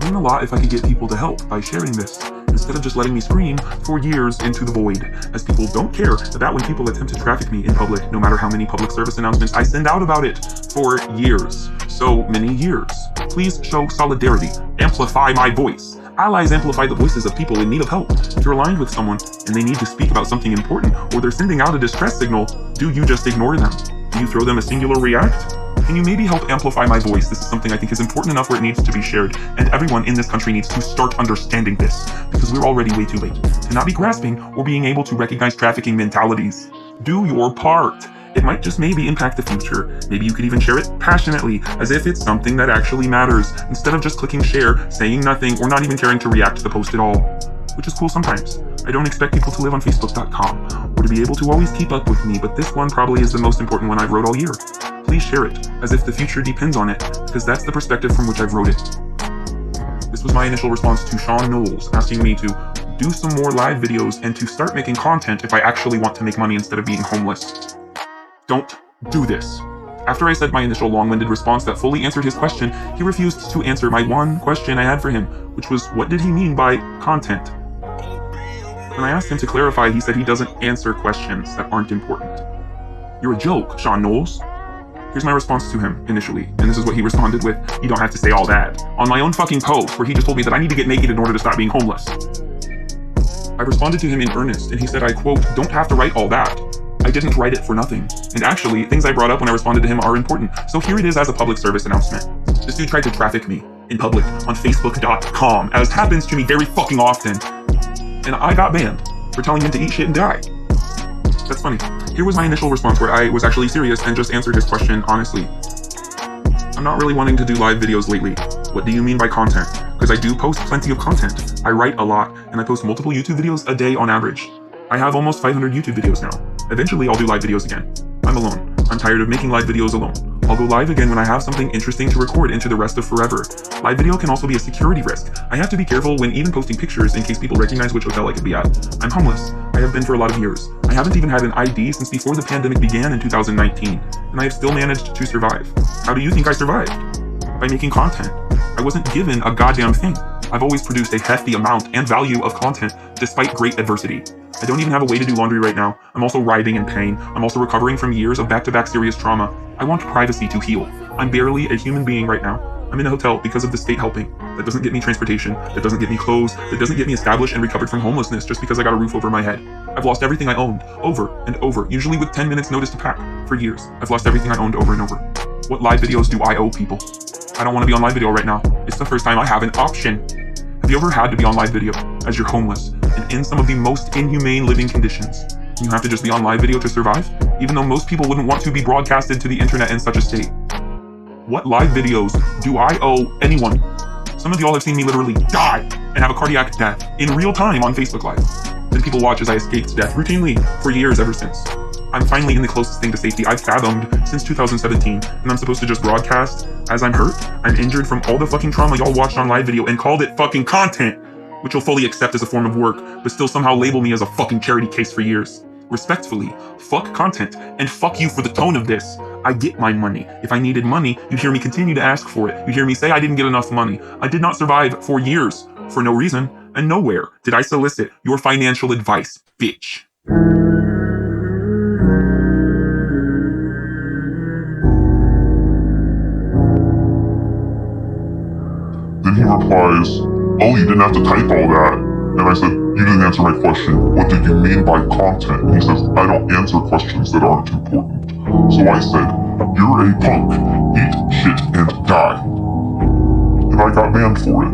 would mean a lot if I could get people to help by sharing this, instead of just letting me scream for years into the void, as people don't care about when people attempt to traffic me in public, no matter how many public service announcements I send out about it for years. So many years. Please show solidarity. Amplify my voice. Allies amplify the voices of people in need of help. If you're aligned with someone and they need to speak about something important, or they're sending out a distress signal, do you just ignore them? Do you throw them a singular react? Can you maybe help amplify my voice? This is something I think is important enough where it needs to be shared, and everyone in this country needs to start understanding this, because we're already way too late to not be grasping or being able to recognize trafficking mentalities. Do your part. It might just maybe impact the future. Maybe you could even share it passionately, as if it's something that actually matters, instead of just clicking share, saying nothing, or not even caring to react to the post at all. Which is cool sometimes. I don't expect people to live on Facebook.com, or to be able to always keep up with me, but this one probably is the most important one I've wrote all year. Please share it, as if the future depends on it, because that's the perspective from which I've wrote it. This was my initial response to Sean Knowles, asking me to do some more live videos and to start making content if I actually want to make money instead of being homeless. Don't do this. After I said my initial long-winded response that fully answered his question, he refused to answer my one question I had for him, which was, what did he mean by content? When I asked him to clarify, he said he doesn't answer questions that aren't important. You're a joke, Sean Knowles. Here's my response to him initially, and this is what he responded with: you don't have to say all that. On my own fucking post, where he just told me that I need to get naked in order to stop being homeless. I responded to him in earnest, and he said, I quote, don't have to write all that. I didn't write it for nothing. And actually, things I brought up when I responded to him are important, so here it is as a public service announcement. This dude tried to traffic me in public on Facebook.com, as happens to me very fucking often. And I got banned for telling him to eat shit and die. That's funny. Here was my initial response where I was actually serious and just answered his question honestly. I'm not really wanting to do live videos lately. What do you mean by content? Because I do post plenty of content. I write a lot, and I post multiple YouTube videos a day on average. I have almost 500 YouTube videos now. Eventually I'll do live videos again. I'm alone. I'm tired of making live videos alone. I'll go live again when I have something interesting to record into the rest of forever. Live video can also be a security risk. I have to be careful when even posting pictures in case people recognize which hotel I could be at. I'm homeless. I have been for a lot of years. I haven't even had an ID since before the pandemic began in 2019, and I have still managed to survive. How do you think I survived? By making content. I wasn't given a goddamn thing. I've always produced a hefty amount and value of content despite great adversity. I don't even have a way to do laundry right now. I'm also writhing in pain. I'm also recovering from years of back-to-back serious trauma. I want privacy to heal. I'm barely a human being right now. I'm in a hotel because of the state helping. That doesn't get me transportation. That doesn't get me clothes. That doesn't get me established and recovered from homelessness just because I got a roof over my head. I've lost everything I owned over and over, usually with 10 minutes notice to pack. For years, I've lost everything I owned over and over. What live videos do I owe people? I don't want to be on live video right now. It's the first time I have an option. Have you ever had to be on live video as you're homeless and in some of the most inhumane living conditions? You have to just be on live video to survive, even though most people wouldn't want to be broadcasted to the internet in such a state. What live videos do I owe anyone? Some of y'all have seen me literally die and have a cardiac death in real time on Facebook Live. Then people watch as I escaped death routinely for years ever since. I'm finally in the closest thing to safety I've fathomed since 2017, and I'm supposed to just broadcast as I'm hurt? I'm injured from all the fucking trauma y'all watched on live video and called it fucking content, which you'll fully accept as a form of work, but still somehow label me as a fucking charity case for years. Respectfully, fuck content, and fuck you for the tone of this. I get my money. If I needed money, you'd hear me continue to ask for it. You'd hear me say I didn't get enough money. I did not survive for years, for no reason, and nowhere did I solicit your financial advice, bitch. Then he replies, oh, you didn't have to type all that. And I said, you didn't answer my question. What did you mean by content? And he says, I don't answer questions that aren't important. So I said, you're a punk. Eat shit and die. And I got banned for it.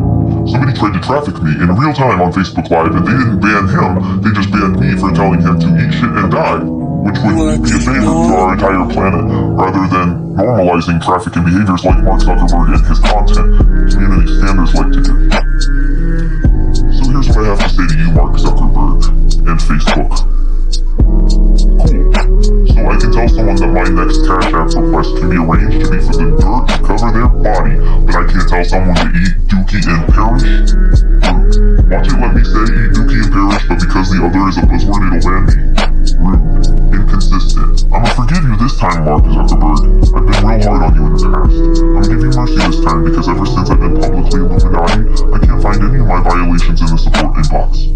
Somebody tried to traffic me in real time on Facebook Live, and they didn't ban him, they just banned me for telling him to eat shit and die, which would be a favor to our entire planet, rather than normalizing trafficking behaviors like Mark Zuckerberg and his content community standards like to do. So here's what I have to say to you, Mark Zuckerberg and Facebook. Cool. So I can tell someone that my next Cash App request can be arranged to be for the dirt to cover their body, but I can't tell someone to eat dookie and perish? Watch it let me say eat dookie and perish, but because the other is a buzzword it'll ban me? Rude. Inconsistent. I'ma forgive you this time, Mark Zuckerberg. I've been real hard on you in the past. I'ma give you mercy this time because ever since I've been publicly Illuminati, I can't find any of my violations in the support inbox.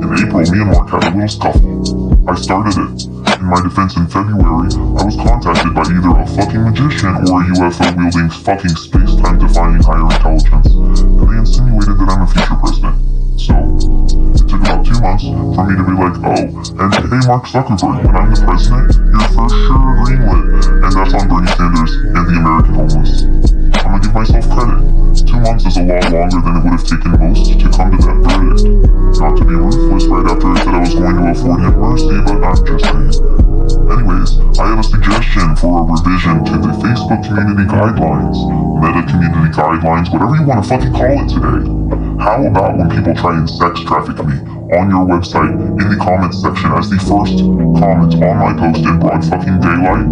In April, me and Mark had a little scuffle. I started it. In my defense in February, I was contacted by either a fucking magician or a UFO-wielding fucking space-time-defying higher intelligence, and they insinuated that I'm a future president. So, it took about 2 months for me to be like, oh, and hey Mark Zuckerberg, when I'm the president, you're for sure greenlit, and that's on Bernie Sanders and the American homeless. I'm gonna give myself credit. 2 months is a lot longer than it would have taken most to come to that verdict. Not to be ruthless right after I said I was going to afford him mercy, but I'm just saying. Anyways, I have a suggestion for a revision to the Facebook community guidelines, meta community guidelines, whatever you want to fucking call it today. How about when people try and sex traffic me on your website in the comments section as the first comment on my post in broad fucking daylight?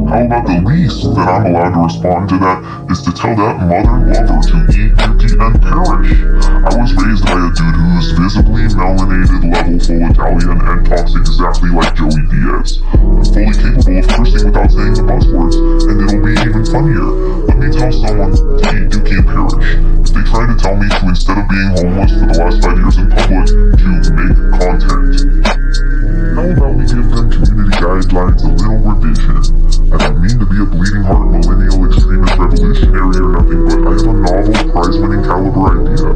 How about the least that I'm allowed to respond to that is to tell that mother lover to eat, dookie, and perish? I was raised by a dude who's visibly melanated, level full Italian, and talks exactly like Joey Diaz. I'm fully capable of cursing without saying the buzzwords, and it'll be even funnier. Let me tell someone to eat, dookie, and perish. If they try to tell me to, instead of being homeless for the last 5 years in public, to make content. How about we give them community guidelines a little revision? I don't mean to be a bleeding heart millennial extremist revolutionary or nothing, but I have a novel, prize-winning caliber idea.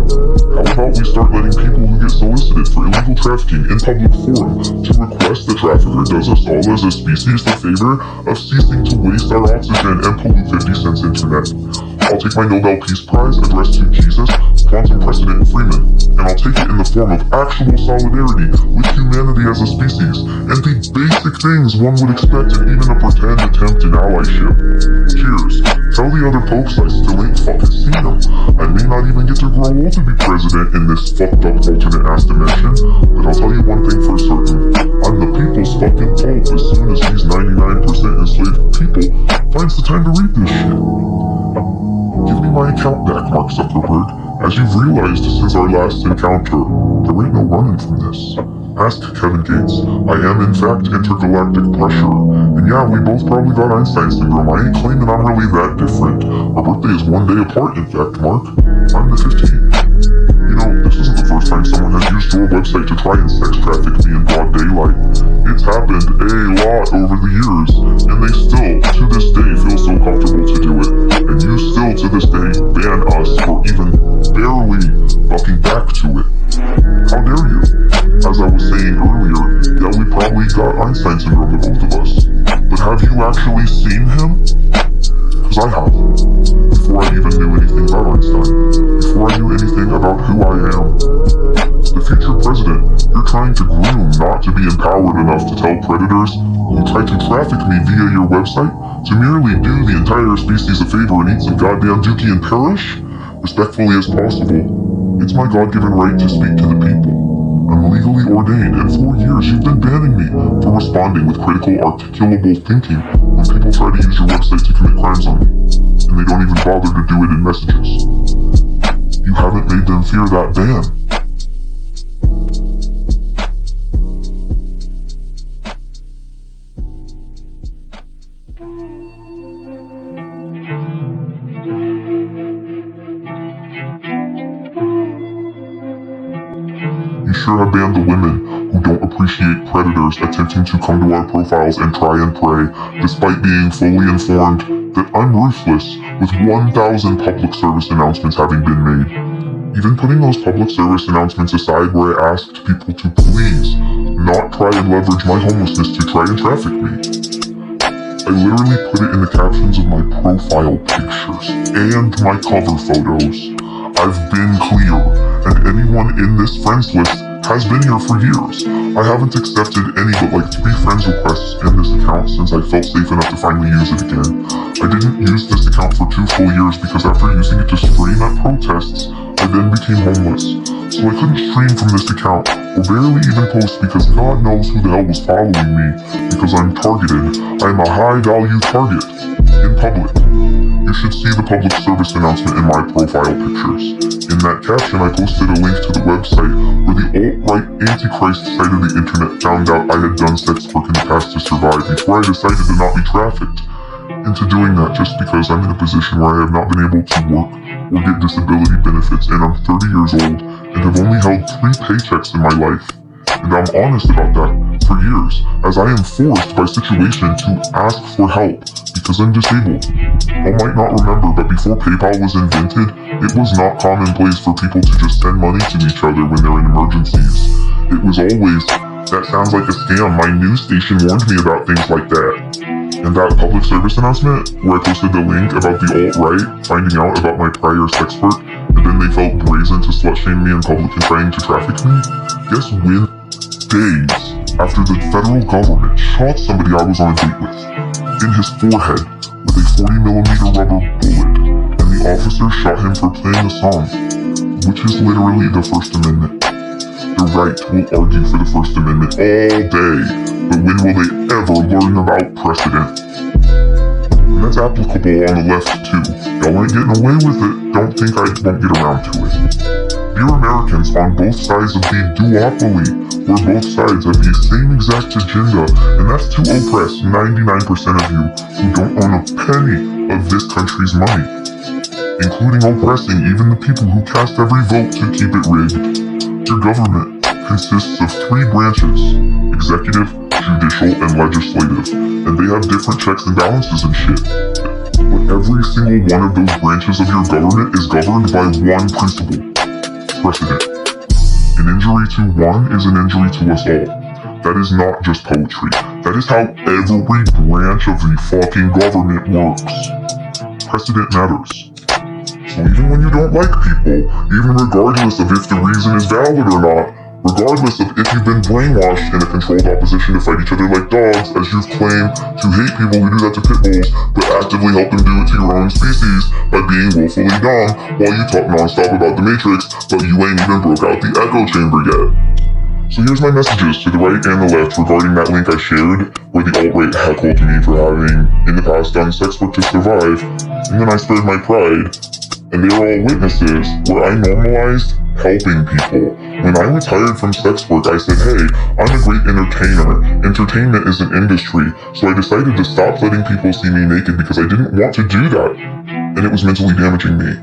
How about we start letting people who get solicited for illegal trafficking in public forum to request the trafficker does us all as a species the favor of ceasing to waste our oxygen and pollute 50 cents internet? I'll take my Nobel Peace Prize addressed to Jesus, quantum precedent, and Freeman, and I'll take it in the form of actual solidarity with humanity as a species, and the basic things one would expect in even a pretend attempt in allyship. Cheers. Tell the other popes I still ain't fucking seen them. I may not even get to grow old to be president in this fucked up alternate ass dimension, but I'll tell you one thing for certain. I'm the people's fucking pope as soon as these 99% enslaved people finds the time to read this shit. Give me my account back, Mark Zuckerberg. As you've realized since our last encounter, there ain't no running from this. Ask Kevin Gates. I am in fact intergalactic pressure. And yeah, we both probably got Einstein syndrome. I ain't claiming I'm really that different. Our birthday is 1 day apart, in fact, Mark. I'm the 15th. You know, this isn't the first time someone has used your website to try and sex traffic me in broad daylight. It's happened a lot over the years, and they still, to this day, feel so comfortable to do it. And you still, to this day, ban us for even barely bucking back to it. How dare you? As I was saying earlier, yeah, we probably got Einstein syndrome, the both of us. But have you actually seen him? Because I have. Before I even knew anything about Einstein. Before I knew anything about who I am. The future president you're trying to groom not to be empowered enough to tell predators who try to traffic me via your website to merely do the entire species a favor and eat some goddamn dookie and perish? Respectfully as possible, it's my God-given right to speak to the people. I'm legally ordained, and for years you've been banning me for responding with critical, articulable thinking when people try to use your website to commit crimes on me, and they don't even bother to do it in messages. You haven't made them fear that ban. You sure have banned the women who don't appreciate predators attempting to come to our profiles and try and prey, despite being fully informed that I'm ruthless, with 1,000 public service announcements having been made. Even putting those public service announcements aside where I asked people to please not try and leverage my homelessness to try and traffic me. I literally put it in the captions of my profile pictures and my cover photos. I've been clear, and anyone in this friends list has been here for years. I haven't accepted any but like 3 friends requests in this account since I felt safe enough to finally use it again. I didn't use this account for 2 full years because after using it to stream at protests, I then became homeless. So I couldn't stream from this account, or barely even post because God knows who the hell was following me, because I'm targeted. I'm a high value target, in public. You should see the public service announcement in my profile pictures. In in that caption, I posted a link to the website where the alt-right antichrist side of the internet found out I had done sex work in the past to survive before I decided to not be trafficked into doing that just because I'm in a position where I have not been able to work or get disability benefits, and I'm 30 years old and have only held 3 paychecks in my life. And I'm honest about that for years, as I am forced by situation to ask for help because I'm disabled. I might not remember, but before PayPal was invented, it was not commonplace for people to just send money to each other when they're in emergencies. It was always, that sounds like a scam. My news station warned me about things like that. And that public service announcement, where I posted the link about the alt-right finding out about my prior sex work, and then they felt brazen to slut-shame me in public and trying to traffic me, guess when? Days after the federal government shot somebody I was on a date with in his forehead with a 40mm rubber bullet, and the officer shot him for playing a song, which is literally the First Amendment. The right will argue for the First Amendment all day, but when will they ever learn about precedent? And that's applicable on the left too. Y'all ain't getting away with it, don't think I won't get around to it. Dear Americans on both sides of the duopoly, where both sides have the same exact agenda, and that's to oppress 99% of you who don't own a penny of this country's money, including oppressing even the people who cast every vote to keep it rigged. Your government consists of 3 branches: executive, judicial, and legislative, and they have different checks and balances and shit. But every single one of those branches of your government is governed by one principle: precedent. An injury to one is an injury to us all. That is not just poetry. That is how every branch of the fucking government works. Precedent matters. So even when you don't like people, even regardless of if the reason is valid or not, regardless of if you've been brainwashed in a controlled opposition to fight each other like dogs, as you've claimed to hate people who do that to pit bulls, but actively help them do it to your own species by being willfully dumb while you talk nonstop about the Matrix, but you ain't even broke out the echo chamber yet. So here's my messages to the right and the left regarding that link I shared, where the alt-right heckled me for having, in the past, done sex work to survive, and then I spared my pride. And they are all witnesses where I normalized helping people. When I retired from sex work, I said, hey, I'm a great entertainer. Entertainment is an industry, so I decided to stop letting people see me naked because I didn't want to do that. And it was mentally damaging me.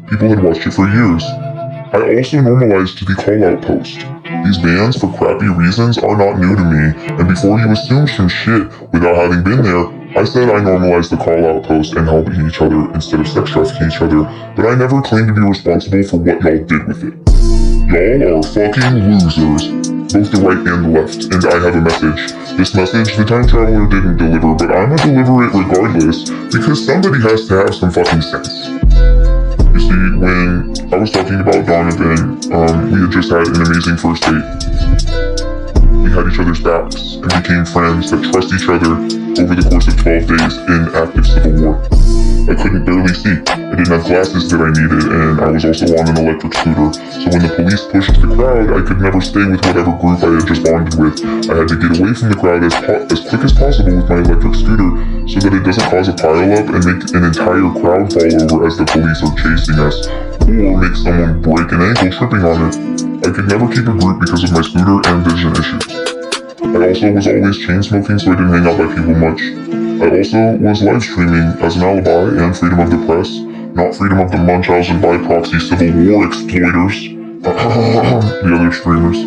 People had watched it for years. I also normalized the call-out post. These bans for crappy reasons are not new to me, and before you assume some shit without having been there, I said I normalized the call-out post and helping each other instead of sex trafficking each other, but I never claimed to be responsible for what y'all did with it. Y'all are fucking losers, both the right and the left, and I have a message. This message the time traveler didn't deliver, but I'ma deliver it regardless, because somebody has to have some fucking sense. You see, when I was talking about Donovan, we had just had an amazing first date. We had each other's backs and became friends that trust each other over the course of 12 days in active civil war. I couldn't barely see. I didn't have glasses that I needed, and I was also on an electric scooter. So when the police pushed the crowd, I could never stay with whatever group I had just bonded with. I had to get away from the crowd as quick as possible with my electric scooter so that it doesn't cause a pileup and make an entire crowd fall over as the police are chasing us, or make someone break an ankle tripping on it. I could never keep a group because of my scooter and vision issues. I also was always chain smoking, so I didn't hang out by people much. I also was live streaming as an alibi and freedom of the press, not freedom of the Munchausen by proxy civil war exploiters, the other streamers.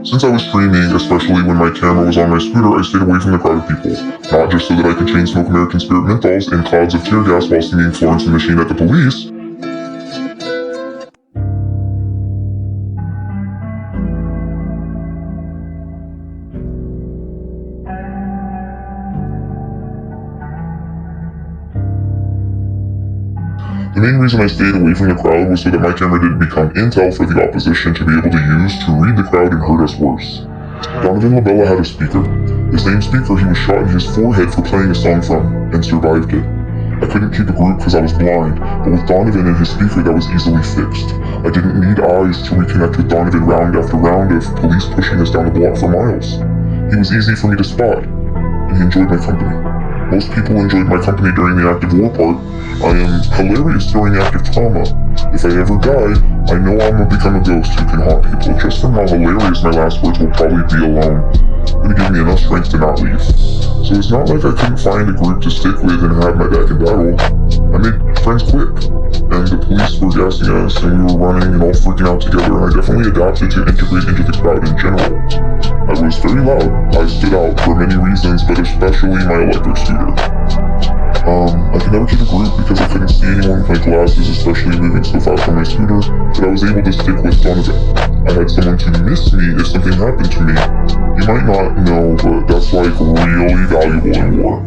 Since I was streaming, especially when my camera was on my scooter, I stayed away from the crowd of people, not just so that I could chain smoke American Spirit menthols in clouds of tear gas while singing Florence and the Machine at the police. The main reason I stayed away from the crowd was so that my camera didn't become intel for the opposition to be able to use to read the crowd and hurt us worse. Donovan Labella had a speaker, the same speaker he was shot in his forehead for playing a song from, and survived it. I couldn't keep a group because I was blind, but with Donovan and his speaker that was easily fixed. I didn't need eyes to reconnect with Donovan round after round of police pushing us down the block for miles. He was easy for me to spot, and he enjoyed my company. Most people enjoyed my company during the active war part. I am hilarious during active trauma. If I ever die, I know I'm gonna become a ghost who can haunt people just from how hilarious my last words will probably be alone. Gonna give me enough strength to not leave. So it's not like I couldn't find a group to stick with and have my back in battle. I made friends quick, and the police were gassing us, and we were running and all freaking out together, and I definitely adapted to integrate into the crowd in general. I was very loud. I stood out for many reasons, but especially my electric scooter. I could never keep a group because I couldn't see anyone with my glasses, especially moving so fast on my scooter, but I was able to stick with Donovan. I had someone to miss me if something happened to me. You might not know, but that's like really valuable in war.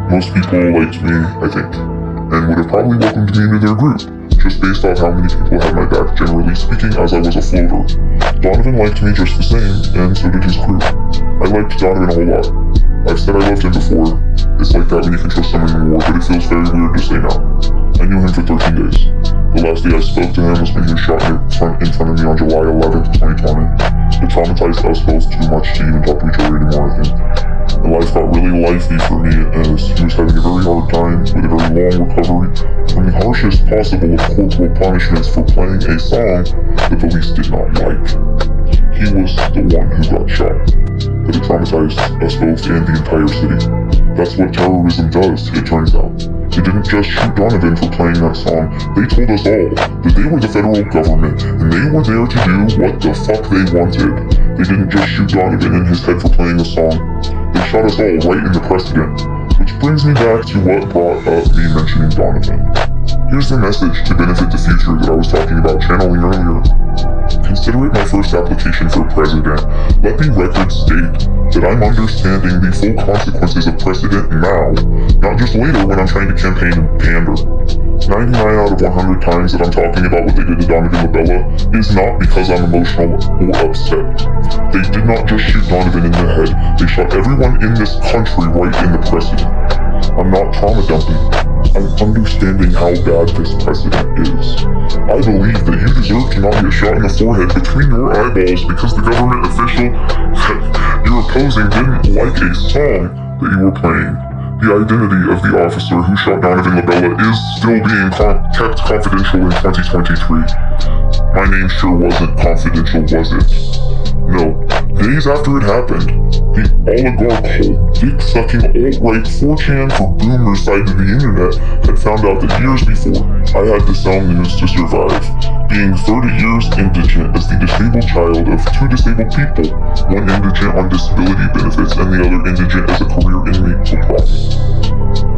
Most people liked me, I think, and would have probably welcomed me into their group, just based off how many people had my back, generally speaking, as I was a floater. Donovan liked me just the same, and so did his crew. I liked Donovan a whole lot. I've said I loved him before. It's like that when you can trust someone in war, but it feels very weird to say now. I knew him for 13 days. The last day I spoke to him was when he was shot in front of me on July 11th, 2020. It traumatized us both too much to even talk to each other anymore, I think. And life got really lifey for me as he was having a very hard time with a very long recovery from the harshest possible of corporal punishments for playing a song the police did not like. He was the one who got shot, but it traumatized us both and the entire city. That's what terrorism does, it turns out. They didn't just shoot Donovan for playing that song, they told us all that they were the federal government, and they were there to do what the fuck they wanted. They didn't just shoot Donovan in his head for playing the song, they shot us all right in the precedent. Which brings me back to what brought up me mentioning Donovan. Here's the message to benefit the future that I was talking about channeling earlier. Consider it my first application for president. Let the record state that I'm understanding the full consequences of precedent now, not just later when I'm trying to campaign and pander. 99 out of 100 times that I'm talking about what they did to Donovan Labella is not because I'm emotional or upset. They did not just shoot Donovan in the head, they shot everyone in this country right in the precedent. I'm not trauma dumping. I'm understanding how bad this precedent is. I believe that you deserve to not get shot in the forehead between your eyeballs because the government official that you're opposing didn't like a song that you were playing. The identity of the officer who shot Donovan Labella is still being kept confidential in 2023. My name sure wasn't confidential, was it? No. Days after it happened, the oligarchical, dick-sucking alt-right 4chan for boomers side of the internet had found out that years before, I had to sell news to survive, being 30 years indigent as the disabled child of two disabled people, one indigent on disability benefits and the other indigent as a career inmate for profit.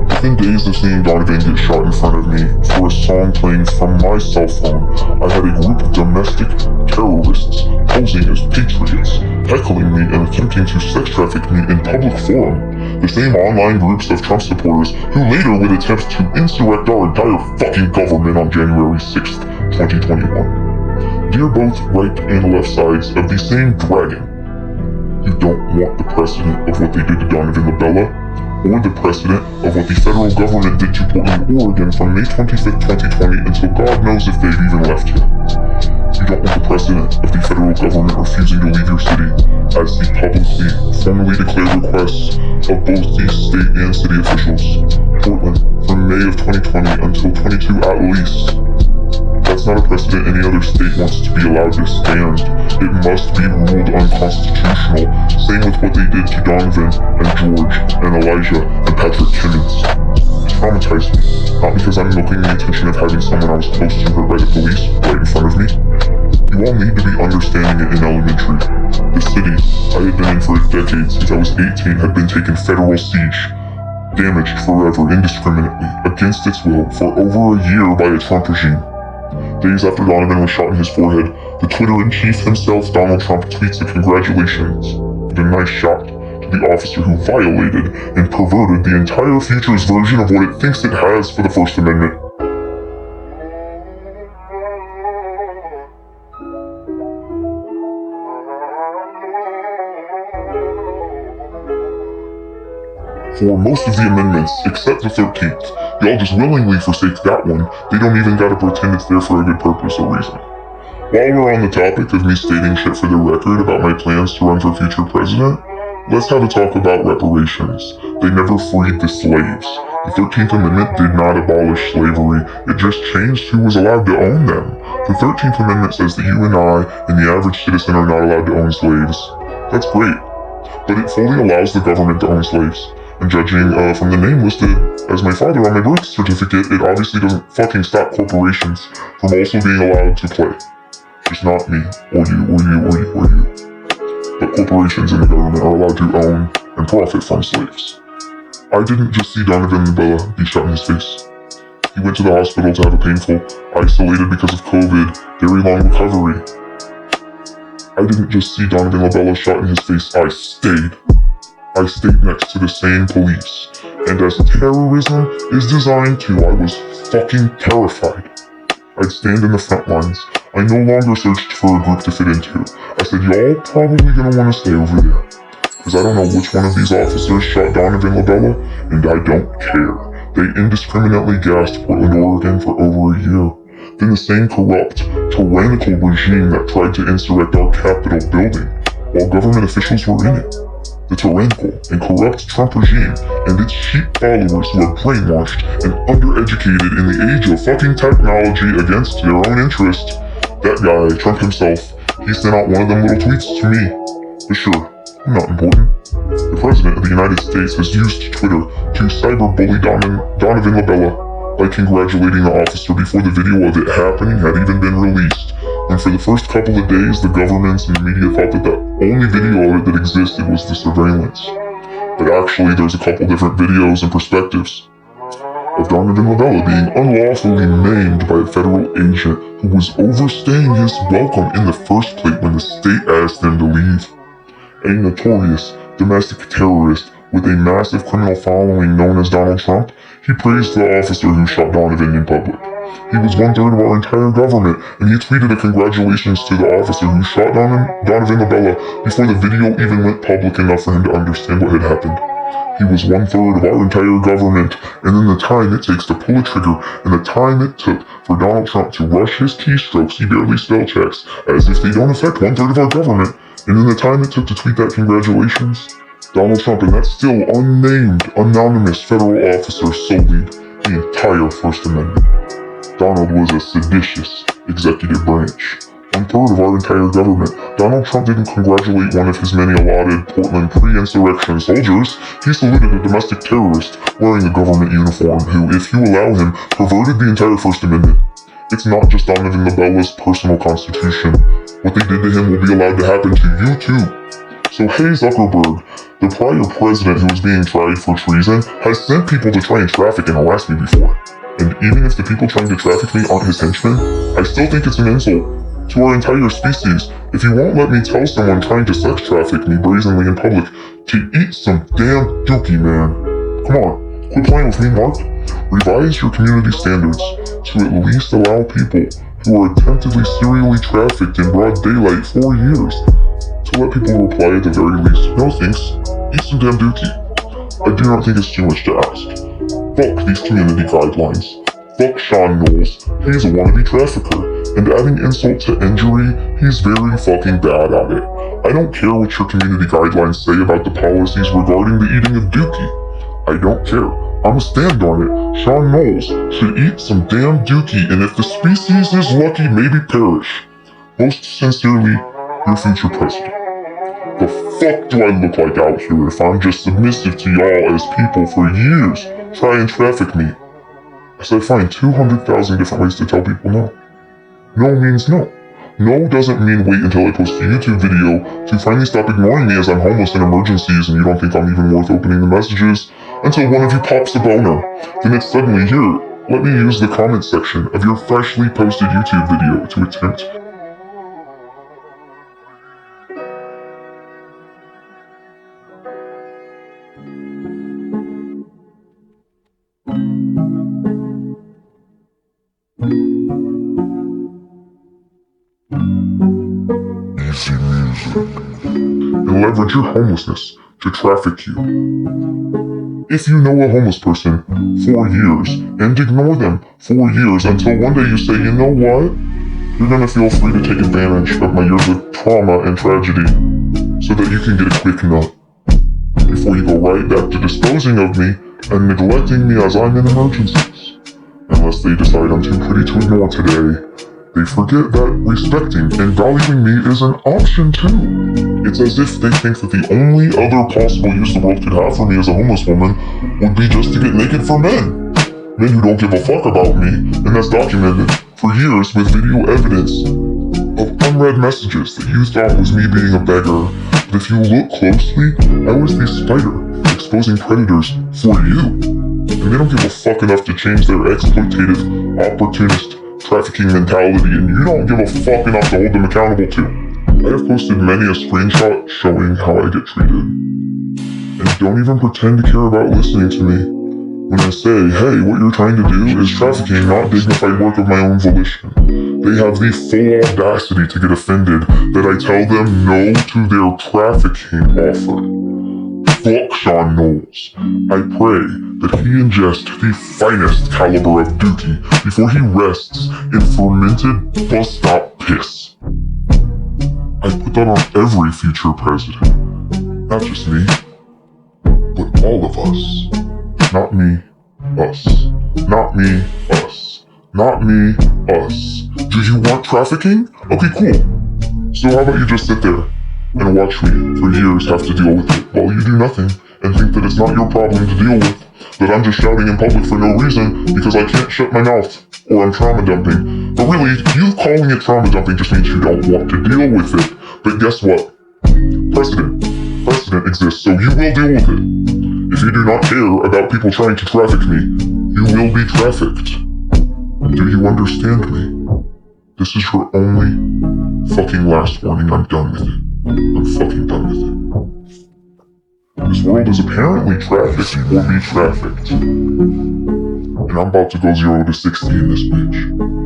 Within days of seeing Donovan get shot in front of me for a song playing from my cell phone, I had a group of domestic terrorists posing as patriots, heckling me and attempting to sex traffic me in public forum. The same online groups of Trump supporters who later would attempt to insurrect our entire fucking government on January 6th, 2021. Dear both right and left sides of the same dragon, you don't want the precedent of what they did to Donovan Labella, or the precedent of what the federal government did to Portland, Oregon from May 25th, 2020 until God knows if they've even left yet. You don't want the precedent of the federal government refusing to leave your city as the publicly, formally declared requests of both the state and city officials. Portland, from May of 2020 until 22 at least. That's not a precedent any other state wants to be allowed to stand. It must be ruled unconstitutional. Same with what they did to Donovan and George and Elijah and Patrick Timmons. It traumatized me, not because I'm milking the attention of having someone I was close to hurt by the police right in front of me. You all need to be understanding it in elementary. The city I had been in for a decade since I was 18 had been taken federal siege, damaged forever indiscriminately, against its will, for over a year by a Trump regime. Days after Donovan was shot in his forehead, the Twitter-in-chief himself, Donald Trump, tweets a congratulations and a nice shot to the officer who violated and perverted the entire future's version of what it thinks it has for the First Amendment. For most of the amendments, except the 13th, y'all just willingly forsake that one. They don't even gotta pretend it's there for a good purpose or reason. While we're on the topic of me stating shit for the record about my plans to run for future president, let's have a talk about reparations. They never freed the slaves. The 13th Amendment did not abolish slavery, it just changed who was allowed to own them. The 13th Amendment says that you and I and the average citizen are not allowed to own slaves. That's great, but it fully allows the government to own slaves. And judging from the name listed as my father on my birth certificate, it obviously doesn't fucking stop corporations from also being allowed to play. Just not me, or you, or you, or you, or you. But corporations and the government are allowed to own and profit from slaves. I didn't just see Donovan Lubella be shot in his face. He went to the hospital to have a painful, isolated because of COVID, very long recovery. I didn't just see Donovan Lubella shot in his face, I stayed next to the same police. And as terrorism is designed to, I was fucking terrified. I'd stand in the front lines. I no longer searched for a group to fit into. I said, y'all probably gonna wanna stay over there. Because I don't know which one of these officers shot Donovan Lubella, and I don't care. They indiscriminately gassed Portland, Oregon for over a year. Then the same corrupt, tyrannical regime that tried to insurrect our Capitol building, while government officials were in it. The tyrannical and corrupt Trump regime and its sheep followers who are brainwashed and undereducated in the age of fucking technology against their own interest. That guy, Trump himself, he sent out one of them little tweets to me. But sure, I'm not important. The President of the United States has used Twitter to cyberbully Donovan Lubella by congratulating the officer before the video of it happening had even been released. And for the first couple of days, the governments and the media thought that the only video of it that existed was the surveillance. But actually, there's a couple different videos and perspectives of Donovan Lubella being unlawfully maimed by a federal agent who was overstaying his welcome in the first place when the state asked him to leave. A notorious domestic terrorist with a massive criminal following known as Donald Trump, he praised the officer who shot Donovan in public. He was 1/3 of our entire government, and he tweeted a congratulations to the officer who shot Donovan Lubella before the video even went public enough for him to understand what had happened. He was 1/3 of our entire government, and then the time it takes to pull a trigger, and the time it took for Donald Trump to rush his keystrokes he barely spell checks, as if they don't affect 1/3 of our government, and then the time it took to tweet that congratulations. Donald Trump and that still unnamed, anonymous federal officer sullied the entire First Amendment. Donald was a seditious executive branch. 1/3 of our entire government. Donald Trump didn't congratulate one of his many allotted Portland pre-insurrection soldiers. He saluted a domestic terrorist wearing a government uniform who, if you allow him, perverted the entire First Amendment. It's not just Donovan Lubella's personal constitution. What they did to him will be allowed to happen to you too. So hey Zuckerberg, the prior president who was being tried for treason has sent people to try and traffic and harass me before. And even if the people trying to traffic me aren't his henchmen, I still think it's an insult to our entire species if you won't let me tell someone trying to sex traffic me brazenly in public to eat some damn dookie, man. Come on, quit playing with me, Mark. Revise your community standards to at least allow people who are attemptedly serially trafficked in broad daylight for years to let people reply at the very least, no thanks, eat some damn dookie. I do not think it's too much to ask. Fuck these community guidelines. Fuck Sean Knowles, he's a wannabe trafficker. And adding insult to injury, he's very fucking bad at it. I don't care what your community guidelines say about the policies regarding the eating of dookie. I don't care. I'ma stand on it. Sean Knowles should eat some damn dookie, and if the species is lucky, maybe perish. Most sincerely, your future president. The fuck do I look like out here if I'm just submissive to y'all as people for years try and traffic me? As I find 200,000 different ways to tell people no. No means no. No doesn't mean wait until I post a YouTube video to finally stop ignoring me as I'm homeless in emergencies and you don't think I'm even worth opening the messages until one of you pops a boner. Then it's suddenly here. Let me use the comment section of your freshly posted YouTube video to attempt easy music and leverage your homelessness to traffic you. If you know a homeless person for years and ignore them for years until one day you say, you know what? You're gonna feel free to take advantage of my years of trauma and tragedy so that you can get a quick nut before you go right back to disposing of me and neglecting me as I'm in emergencies. Unless they decide I'm too pretty to ignore today, they forget that respecting and valuing me is an option too. It's as if they think that the only other possible use the world could have for me as a homeless woman would be just to get naked for men. Men who don't give a fuck about me, and that's documented for years with video evidence of unread messages that you thought was me being a beggar. But if you look closely, I was the spider exposing predators for you. And they don't give a fuck enough to change their exploitative, opportunist, trafficking mentality, and you don't give a fuck enough to hold them accountable to. I have posted many a screenshot showing how I get treated. And don't even pretend to care about listening to me when I say, hey, what you're trying to do is trafficking, not dignified work of my own volition. They have the full audacity to get offended that I tell them no to their trafficking offer. Fuck Sean Knowles. I pray that he ingest the finest caliber of dookie before he rests in fermented bus-stop piss. I put that on every future president. Not just me, but all of us. Not me, us. Not me, us. Not me, us. Do you want trafficking? Okay, cool. So how about you just sit there and watch me for years have to deal with it while you do nothing and think that it's not your problem to deal with, that I'm just shouting in public for no reason because I can't shut my mouth or I'm trauma dumping. But really, you calling it trauma dumping just means you don't want to deal with it. But guess what? Precedent exists, so you will deal with it. If you do not care about people trying to traffic me, you will be trafficked. Do you understand me? This is your only fucking last warning. I'm done with it. I'm fucking done with it. This world is apparently trafficked or be trafficked. And I'm about to go 0 to 60 in this bitch.